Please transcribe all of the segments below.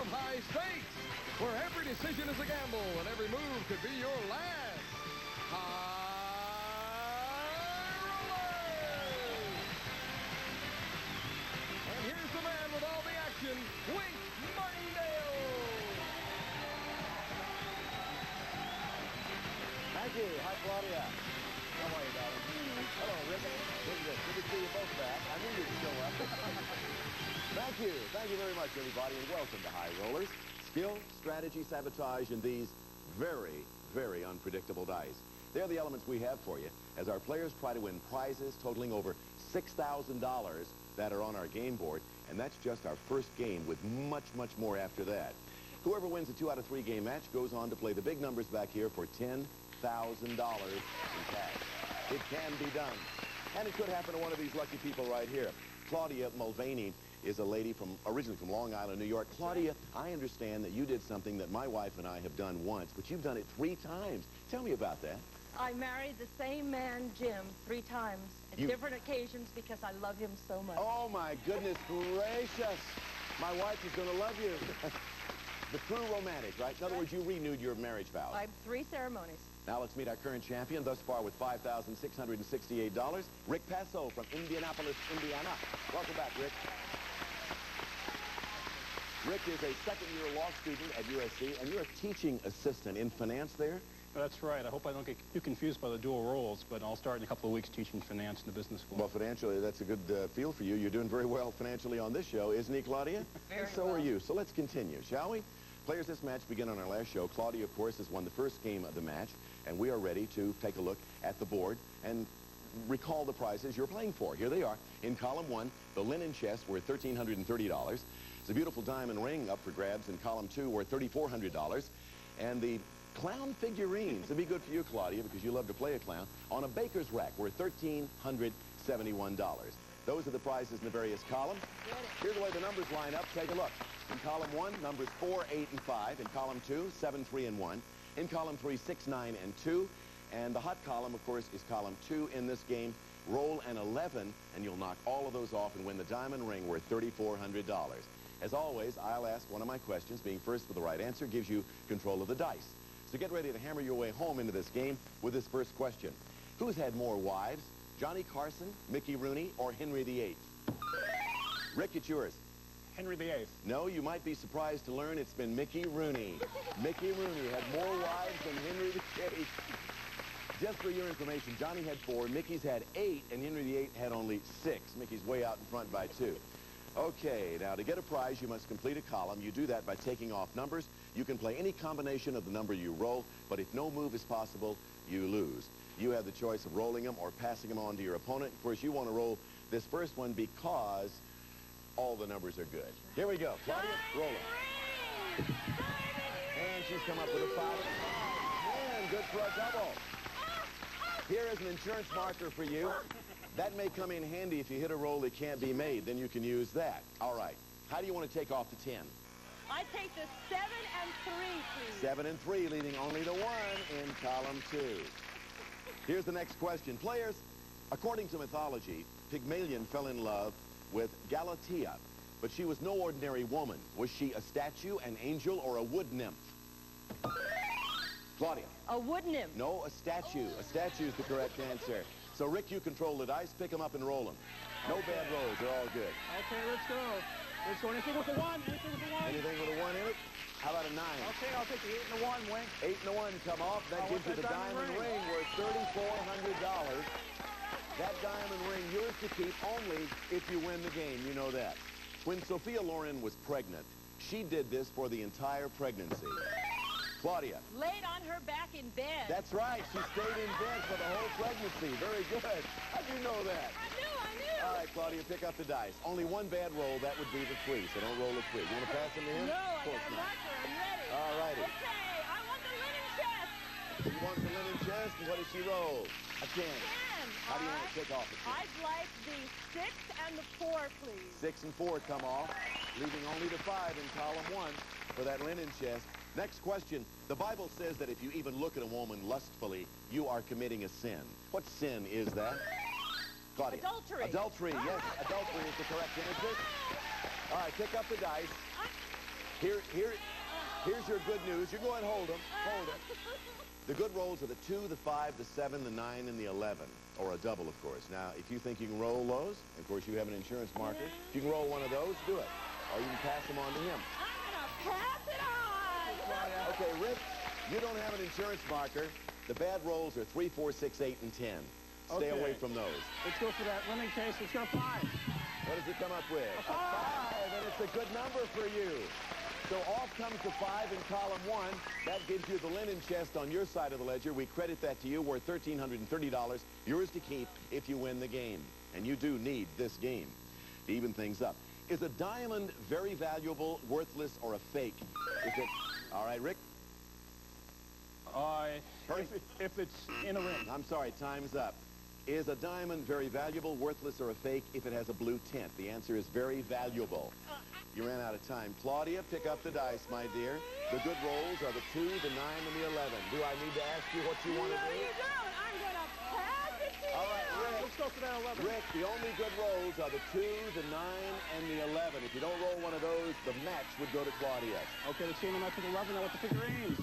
of high stakes, where every decision is a gamble and every move could be your last. High rollers! And here's the man with all the action, Martindale. Thank you. Hi, Claudia. How are you, darling? Hello, Rick. Good to see you both back. I knew you'd show up. Thank you. Thank you very much, everybody, and welcome to High Rollers. Skill, strategy, sabotage, and these very, very unpredictable dice. They're the elements we have for you as our players try to win prizes totaling over $6,000 that are on our game board, and that's just our first game with much, much more after that. Whoever wins a 2 out of 3 game match goes on to play the big numbers back here for $10,000 in cash. It can be done. And it could happen to one of these lucky people right here. Claudia Mulvaney is a lady originally from Long Island, New York. Claudia, I understand that you did something that my wife and I have done once, but you've done it 3 times. Tell me about that. I married the same man, Jim, 3 times at different occasions because I love him so much. Oh, my goodness gracious. My wife is going to love you. The true romantic, right? In other words, you renewed your marriage vows. I have 3 ceremonies. Now let's meet our current champion, thus far with $5,668. Rick Passo from Indianapolis, Indiana. Welcome back, Rick. Rick is a second-year law student at USC, and you're a teaching assistant in finance there? That's right. I hope I don't get too confused by the dual roles, but I'll start in a couple of weeks teaching finance in the business school. Well, financially, that's a good field for you. You're doing very well financially on this show, isn't he, Claudia? Very so well. are you. So let's continue, shall we? Players, this match began on our last show. Claudia, of course, has won the first game of the match, and we are ready to take a look at the board and recall the prizes you're playing for. Here they are. In column 1, the linen chest worth $1,330. It's a beautiful diamond ring up for grabs in column 2 worth $3,400. And the clown figurines, it'd be good for you, Claudia, because you love to play a clown, on a baker's rack worth $1,371. Those are the prizes in the various columns. Here's the way the numbers line up. Take a look. In column 1, numbers 4, 8, and 5. In column 2, 7, 3, and 1. In column 3, 6, 9, and 2. And the hot column, of course, is column 2 in this game. Roll an 11, and you'll knock all of those off and win the diamond ring worth $3,400. As always, I'll ask one of my questions. Being first with the right answer gives you control of the dice. So get ready to hammer your way home into this game with this first question. Who's had more wives, Johnny Carson, Mickey Rooney, or Henry VIII? Rick, it's yours. Henry VIII. No, you might be surprised to learn it's been Mickey Rooney. Mickey Rooney had more wives than Henry VIII. Just for your information, Johnny had 4, Mickey's had 8, and Henry VIII had only 6. Mickey's way out in front by 2. Okay, now to get a prize, you must complete a column. You do that by taking off numbers. You can play any combination of the number you roll, but if no move is possible, you lose. You have the choice of rolling them or passing them on to your opponent. Of course, you want to roll this first one because all the numbers are good. Here we go. Claudia, roll them. And she's come up with a 5 and a 5. Man, good for a double. Here is an insurance marker for you. That may come in handy if you hit a roll that can't be made. Then you can use that. All right. How do you want to take off the 10? I take the 7 and 3, please. 7 and 3, leaving only the 1 in column 2. Here's the next question. Players, according to mythology, Pygmalion fell in love with Galatea, but she was no ordinary woman. Was she a statue, an angel, or a wood nymph? Claudia. A wood nymph. No, a statue. A statue is the correct answer. So, Rick, you control the dice. Pick them up and roll them. No bad rolls. They're all good. Okay, let's go. Let's go. Anything with a 1. Anything with a 1. Anything with a 1 in it? How about a 9? Okay, I'll take the 8 and the 1, Wink. 8 and a 1 come off. That gives you the diamond ring worth $3,400. That diamond ring yours to keep only if you win the game. You know that. When Sophia Loren was pregnant, she did this for the entire pregnancy. Claudia. Laid on her back in bed. That's right. She stayed in bed for the whole pregnancy. Very good. How'd you know that? I knew. All right, Claudia, pick up the dice. Only one bad roll. That would be the 3, so don't roll a 3. You want to pass them to him? No, I got a marker. I'm ready. All righty. Okay, I want the linen chest. You want the linen chest? And what does she roll? A 10. 10. How do you want to take off the 10? I'd like the 6 and the 4, please. 6 and 4 come off, leaving only the 5 in column 1 for that linen chest. Next question. The Bible says that if you even look at a woman lustfully, you are committing a sin. What sin is that? Claudia. Adultery. Adultery, yes. Adultery is the correct answer. All right, pick up the dice. Here's your good news. You go ahead and hold them. Hold it. The good rolls are the 2, the 5, the 7, the 9, and the 11. Or a double, of course. Now, if you think you can roll those, of course, you have an insurance marker. If you can roll one of those, do it. Or you can pass them on to him. I'm going to pass it on. Okay, Rick, you don't have an insurance marker. The bad rolls are 3, 4, 6, 8, and 10. Stay away from those. Let's go for that winning case. Let's go 5. What does it come up with? A 5. And it's a good number for you. So off comes the 5 in column 1. That gives you the linen chest on your side of the ledger. We credit that to you, worth $1,330, yours to keep if you win the game. And you do need this game to even things up. Is a diamond very valuable, worthless, or a fake? All right, Rick? If it's in a ring. I'm sorry, time's up. Is a diamond very valuable, worthless, or a fake if it has a blue tint? The answer is very valuable. You ran out of time. Claudia, pick up the dice, my dear. The good rolls are the 2, the 9, and the 11. Do I need to ask you what you want to do? No, you don't. I'm going to pass it to you. All right, Rick. Let's go for that 11. Rick, the only good rolls are the 2, the 9, and the 11. If you don't roll one of those, the match would go to Claudia. Okay, the team and I took 11. Now with the figurines.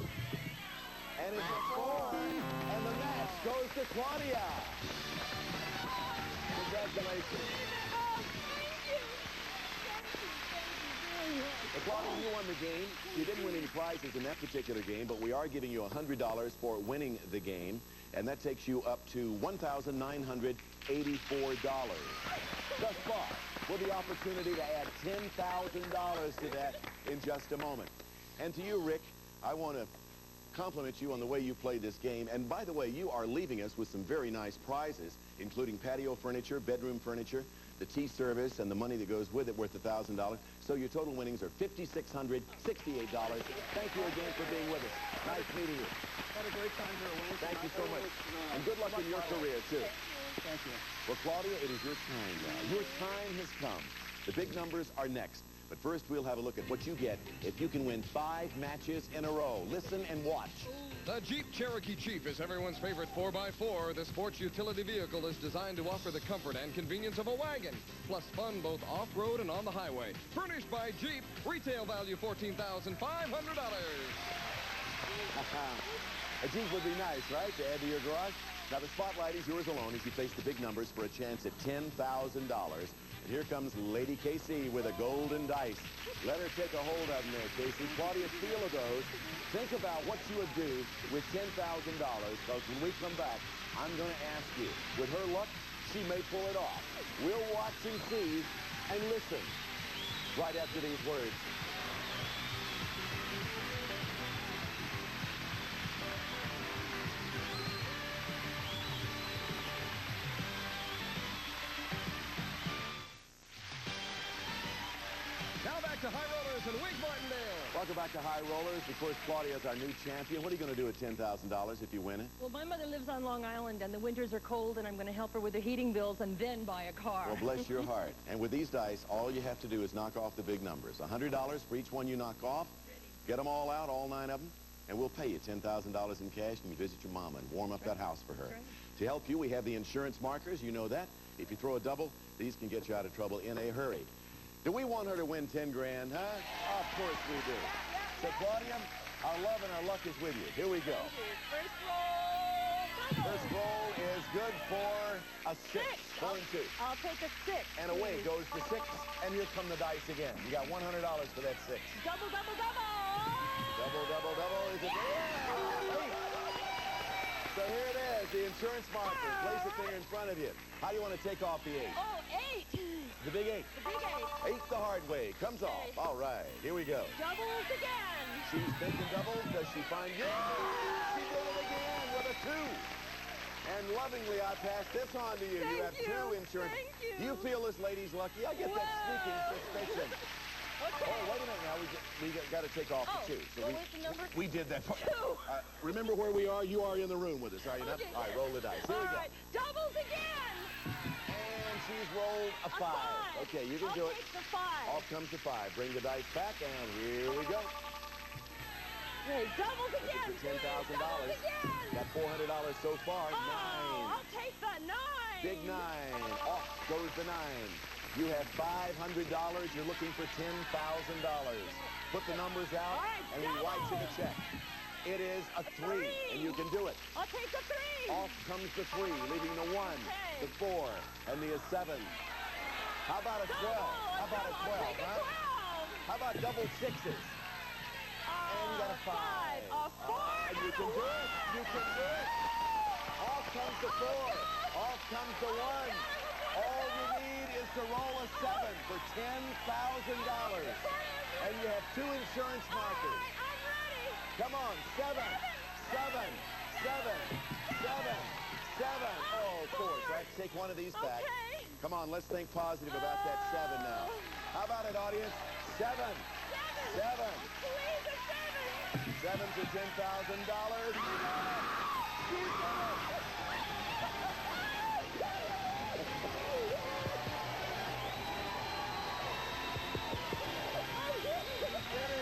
And it's a 4, and the match goes to Claudia. Congratulations. Claudia, you won the game. You didn't win any prizes in that particular game, but we are giving you $100 for winning the game, and that takes you up to $1,984 thus far, with the opportunity to add $10,000 to that in just a moment. And to you, Rick, I want to compliment you on the way you played this game. And by the way, you are leaving us with some very nice prizes, including patio furniture, bedroom furniture, the tea service, and the money that goes with it worth $1,000. So your total winnings are $5,668. Thank you again for being with us. Nice meeting you. Had a great time here, Wayne. Thank you so much. And good luck in your career, too. Thank you. Well, Claudia, it is your time now. Your time has come. The big numbers are next. But first, we'll have a look at what you get if you can win 5 matches in a row. Listen and watch. The Jeep Cherokee Chief is everyone's favorite 4x4. The sports utility vehicle is designed to offer the comfort and convenience of a wagon, plus fun both off-road and on the highway. Furnished by Jeep, retail value $14,500. A Jeep would be nice, right, to add to your garage? Now, the spotlight is yours alone as you face the big numbers for a chance at $10,000. And here comes Lady Casey with a golden dice. Let her take a hold of them there, Casey. Claudia, feel of those. Think about what you would do with $10,000, because when we come back, I'm going to ask you. With her luck, she may pull it off. We'll watch and see and listen right after these words. Now back to High Rollers and Wig Martindale. Welcome back to High Rollers. Of course, Claudia is our new champion. What are you going to do with $10,000 if you win it? Well, my mother lives on Long Island, and the winters are cold, and I'm going to help her with her heating bills and then buy a car. Well, bless your heart. And with these dice, all you have to do is knock off the big numbers. $100 for each one you knock off. Get them all out, all 9 of them, and we'll pay you $10,000 in cash, and you visit your mama and warm up that house for her. To help you, we have the insurance markers. You know that. If you throw a double, these can get you out of trouble in a hurry. Do we want her to win 10 grand, huh? Of course we do. So, Claudia, our love and our luck is with you. Here we go. First roll. First roll is good for a 6. 4 and 2. I'll take a 6. And away goes the 6, and here come the dice again. You got $100 for that 6. Double, double, double. Double, double, double. Is it? Yeah! 8. So here it is, the insurance marker. Place the finger in front of you. How do you want to take off the 8? Oh, 8. The big 8. The big 8. 8 the hard way. Comes off. All right. Here we go. Doubles again. She's thinking doubles. Does she find it? She did it again with a 2. And lovingly, I pass this on to you. Thank you have you. 2 insurance. Thank you. Do you feel this lady's lucky? I get that sneaking suspicion. Okay. Oh, wait a minute now. We got to take off the 2. So what's the number? we did that. 2. Remember where we are? You are in the room with us, are you not? Okay. All right, roll the dice. Here we go. All right. Doubles again. And she's rolled a 5. Okay, you can do it. I'll take the 5. Off comes the 5. Bring the dice back, and here we go. Okay, doubles again. For $10,000. Doubles again. Got $400 so far. 9. Oh, I'll take the 9. Big 9. Off goes the 9. You have $500. You're looking for $10,000. Put the numbers out, and he writes you the check. It is a 3, and you can do it. I'll take the 3. Off comes the 3, leaving the 1, the 4, and the 7. How about a 12? How about a 12, huh? How about double 6s? And you got a 5. A 4. And you can do it. You can do it. Off comes the 4. Off comes the 1. All you need is to roll a 7 for $10,000. And you have 2 insurance markers. I'm ready. Come on, 7, 7, 7, 7, 7. Oh, 4. So I have to take one of these back. Okay. Come on, let's think positive about that 7 now. How about it, audience? 7. 7. Please, a 7. 7 for $10,000. You did it.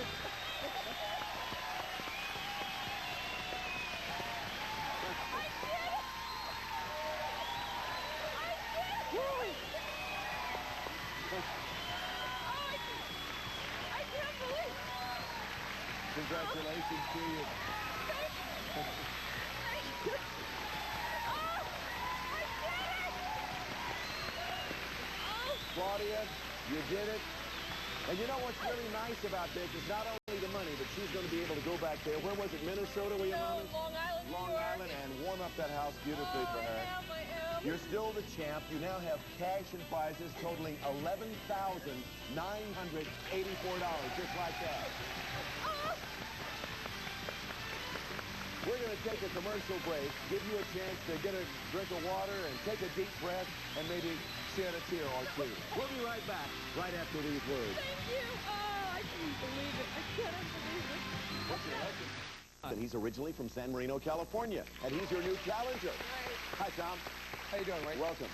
Congratulations to you. Claudia, you did it. And you know what's really nice about this is not only the money, but she's going to be able to go back there. Where was it, Minnesota, where you No, Long Island, New Long York. Island, and warm up that house beautifully for her. I am. You're still the champ. You now have cash and prizes totaling $11,984, just like that. We're going to take a commercial break, give you a chance to get a drink of water and take a deep breath and maybe shed a tear or two. We'll be right back right after these words. Thank you. Oh, I can't believe it. I cannot believe it. What's your name? And he's originally from San Marino, California, and he's your new challenger. Right. Hi, Tom. How you doing, Ray? Welcome.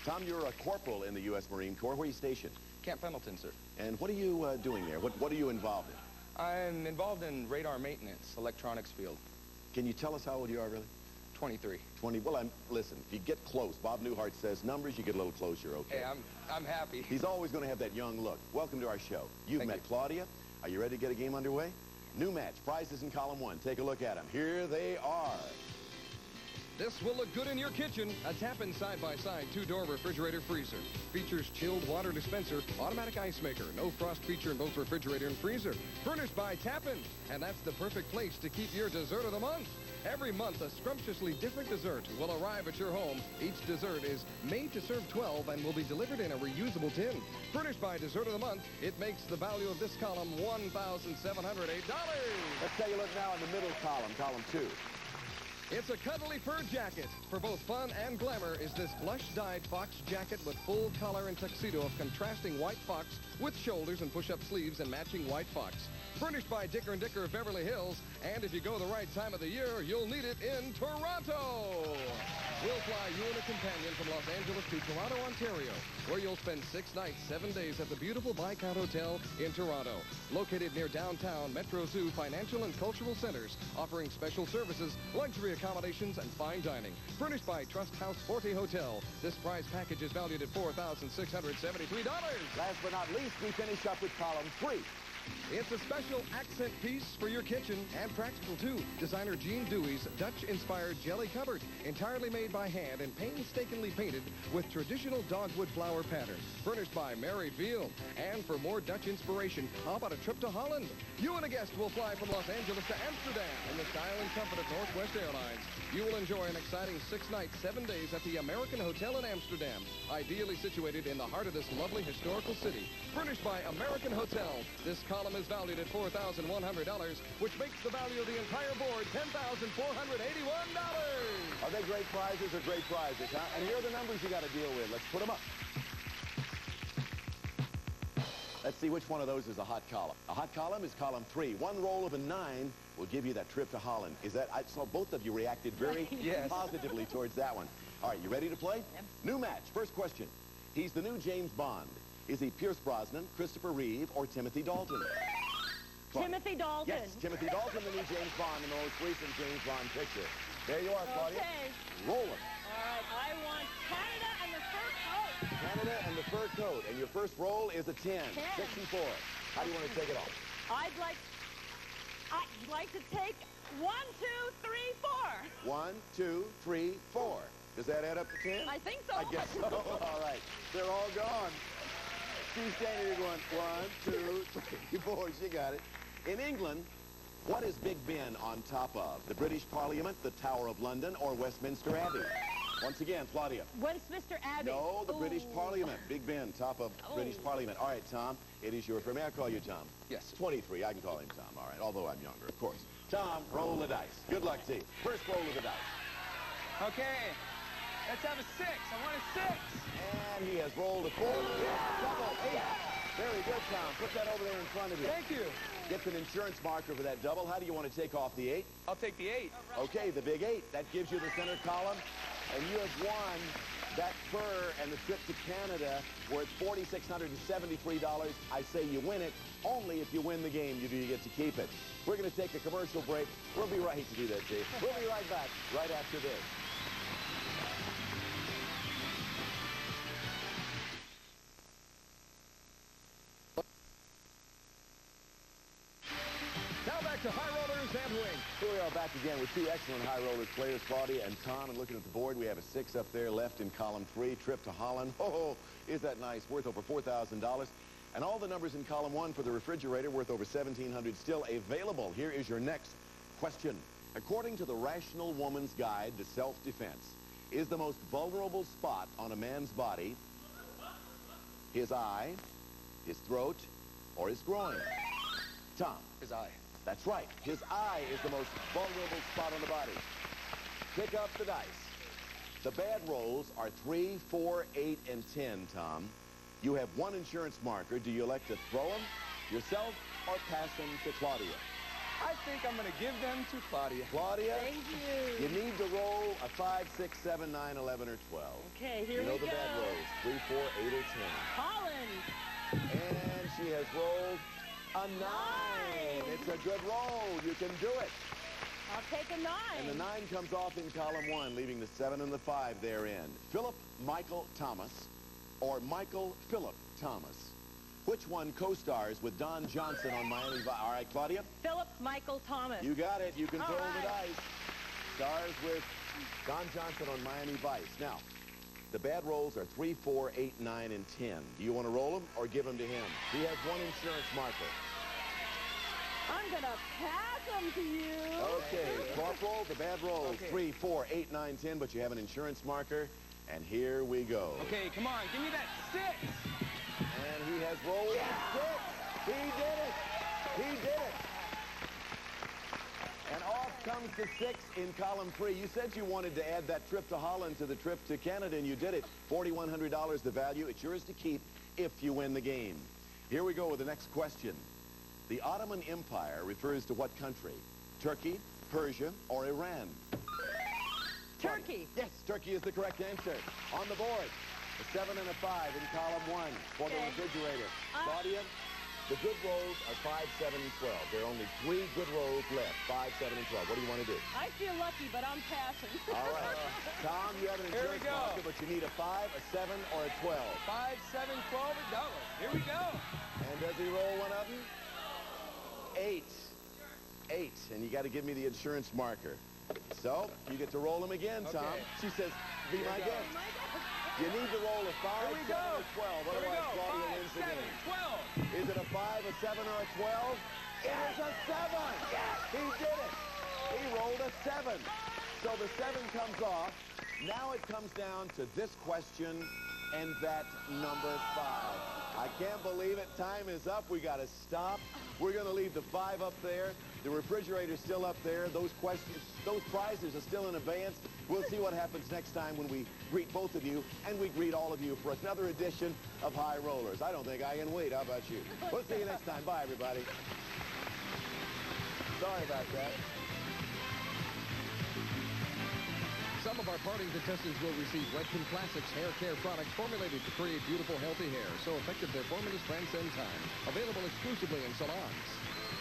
Tom, you're a corporal in the U.S. Marine Corps. Where are you stationed? Camp Pendleton, sir. And what are you doing there? What are you involved in? I'm involved in radar maintenance, electronics field. Can you tell us how old you are, really? 23. 20. Well, listen, if you get close, Bob Newhart says numbers, you get a little closer, okay? Hey, I'm happy. He's always going to have that young look. Welcome to our show. You've Thank met you. Claudia. Are you ready to get a game underway? New match, prizes in column 1. Take a look at them. Here they are. This will look good in your kitchen. A Tappan side-by-side 2-door refrigerator freezer. Features chilled water dispenser, automatic ice maker, no frost feature in both refrigerator and freezer. Furnished by Tappan. And that's the perfect place to keep your dessert of the month. Every month, a scrumptiously different dessert will arrive at your home. Each dessert is made to serve 12 and will be delivered in a reusable tin. Furnished by Dessert of the Month, it makes the value of this column $1,708. Let's take a look now in the middle column, column 2. It's a cuddly fur jacket. For both fun and glamour is this blush-dyed fox jacket with full collar and tuxedo of contrasting white fox with shoulders and push-up sleeves and matching white fox. Furnished by Dicker & Dicker of Beverly Hills, and if you go the right time of the year, you'll need it in Toronto. We'll fly you and a companion from Los Angeles to Toronto, Ontario, where you'll spend 6 nights, 7 days at the beautiful Viscount Hotel in Toronto. Located near downtown Metro Zoo financial and cultural centers, offering special services, luxury accommodations, and fine dining. Furnished by Trust House Forte Hotel, this prize package is valued at $4,673. Last but not least, we finish up with column 3. It's a special accent piece for your kitchen and practical too. Designer Jean Dewey's Dutch-inspired jelly cupboard, entirely made by hand and painstakingly painted with traditional dogwood flower patterns. Furnished by Mary Field. And for more Dutch inspiration, how about a trip to Holland? You and a guest will fly from Los Angeles to Amsterdam in the style and comfort of Northwest Airlines. You will enjoy an exciting 6 nights, 7 days at the American Hotel in Amsterdam, ideally situated in the heart of this lovely historical city. Furnished by American Hotel, this column is valued at $4,100, which makes the value of the entire board $10,481. Are they great prizes or great prizes, huh? And here are the numbers you got to deal with. Let's put them up. Let's see which one of those is a hot column. A hot column is column 3. One roll of a 9 will give you that trip to Holland. Is that, I saw both of you reacted very Yes. positively towards that one. All right, you ready to play? Yep. New match. First question. He's the new James Bond. Is he Pierce Brosnan, Christopher Reeve, or Timothy Dalton? Timothy Dalton. Yes, Timothy Dalton, the new James Bond in the most recent James Bond picture. There you are, Claudia. Okay. Roll 'em. All right. I want Canada and the first vote. Canada Canada and the fur coat. And your first roll is a 10. 64. How do you want to take it off? I'd like to take 1, 2, 3, 4. 1, 2, 3, 4. Does that add up to 10? I think so. I guess so. All right. They're all gone. She's standing here going, 1, 2, 3, 4. She got it. In England, what is Big Ben on top of? The British Parliament, the Tower of London, or Westminster Abbey? Once again, Claudia. Westminster Abbey. No, the British Parliament. Big Ben, top of British Parliament. All right, Tom, it is your turn. May I call you Tom? Yes. 23. I can call him Tom. All right, although I'm younger, of course. Tom, roll the dice. Good luck to you. First roll of the dice. Okay. Let's have a 6. I want a 6. And he has rolled a 4. Double. 8. Very good, Tom. Put that over there in front of you. Thank you. Gets an insurance marker for that double. How do you want to take off the 8? I'll take the 8. Okay, the big 8. That gives you the center column. And you have won that fur and the trip to Canada worth $4,673. I say you win it. Only if you win the game you get to keep it. We're going to take a commercial break. We'll be right to do that, Chief. We'll be right back right after this. Now back to High Rollers and Wings. Here we are back again with two excellent high rollers players, Claudia and Tom. And looking at the board, we have a 6 up there left in column 3. Trip to Holland. Oh, is that nice? Worth over $4,000. And all the numbers in column 1 for the refrigerator worth over $1,700 still available. Here is your next question. According to the Rational Woman's Guide to Self-Defense, is the most vulnerable spot on a man's body his eye, his throat, or his groin? Tom. His eye. That's right. His eye is the most vulnerable spot on the body. Pick up the dice. The bad rolls are 3, 4, 8, and 10, Tom. You have one insurance marker. Do you elect to throw them yourself or pass them to Claudia? I think I'm going to give them to Claudia. Claudia? Thank you. You need to roll a 5, 6, 7, 9, 11, or 12. Okay, here we go. You know the bad rolls. 3, 4, 8, or 10. Holland. And she has rolled a 9. It's a good roll. You can do it. I'll take a 9. And the 9 comes off in column 1, leaving the 7 and the 5 therein. Philip Michael Thomas or Michael Philip Thomas? Which one co-stars with Don Johnson on Miami Vice? All right, Claudia? Philip Michael Thomas. You got it. You can throw All the right. dice. Stars with Don Johnson on Miami Vice. Now, the bad rolls are 3, 4, 8, 9, and 10. Do you want to roll them or give them to him? He has one insurance marker. I'm going to pass them to you. Okay, Corporal, the bad rolls, Okay. 3, 4, 8, 9, 10, but you have an insurance marker. And here we go. Okay, come on. Give me that 6. And he has rolled a 6. He did it. He did it. And off comes the 6 in column 3. You said you wanted to add that trip to Holland to the trip to Canada, and you did it. $4,100 the value. It's yours to keep if you win the game. Here we go with the next question. The Ottoman Empire refers to what country? Turkey, Persia, or Iran? Turkey. Yes, Turkey is the correct answer. On the board, a 7 and a 5 in column 1 for the Okay. refrigerator. Claudia, the good rolls are 5, 7, and 12. There are only 3 good rolls left, 5, 7, and 12. What do you want to do? I feel lucky, but I'm passing. All right. Tom, you have an Here we insurance go. marker, but you need a 5, a 7, or a 12. 5, 7, 12, a double. Here we go. And does he roll one of them? 8. 8. And you got to give me the insurance marker. So, you get to roll them again, Tom. Okay. She says, be my we go. guest. You need to roll a 5, Here we 7, go. or 12. Here we Otherwise, go. Claudia 5, wins the 7, game. 12. Is it a 5, a 7, or a 12? It is a 7. He did it. He rolled a 7. So the 7 comes off. Now it comes down to this question and that number 5. I can't believe it. Time is up. We got to stop. We're going to leave the 5 up there. The refrigerator's still up there. Those questions, those prizes are still in abeyance. We'll see what happens next time when we greet both of you and we greet all of you for another edition of High Rollers. I don't think I can wait. How about you? We'll see you next time. Bye, everybody. Sorry about that. Some of our parting contestants will receive Redken Classics hair care products formulated to create beautiful, healthy hair. So effective their formulas transcend time. Available exclusively in salons.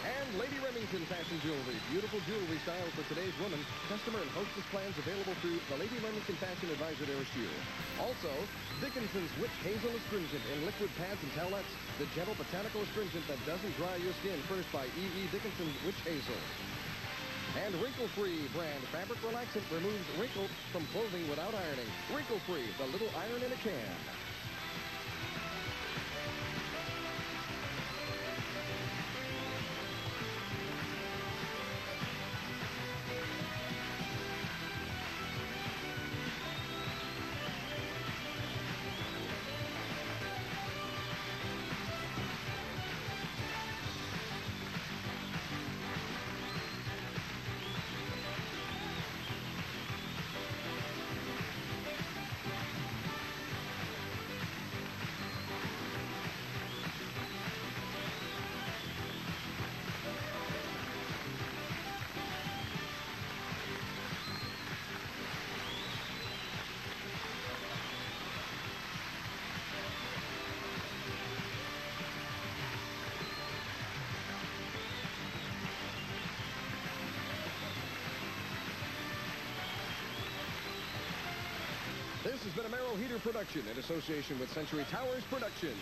And Lady Remington Fashion Jewelry. Beautiful jewelry styles for today's woman. Customer and hostess plans available through the Lady Remington Fashion Advisor nearest you. Also, Dickinson's Witch Hazel Astringent in liquid pads and towelettes. The gentle botanical astringent that doesn't dry your skin. Furnished by E.E. Dickinson's Witch Hazel. And Wrinkle-Free brand fabric relaxant removes wrinkles from clothing without ironing. Wrinkle-Free, the little iron in a can. This has been a Merrill Heater production in association with Century Towers Productions.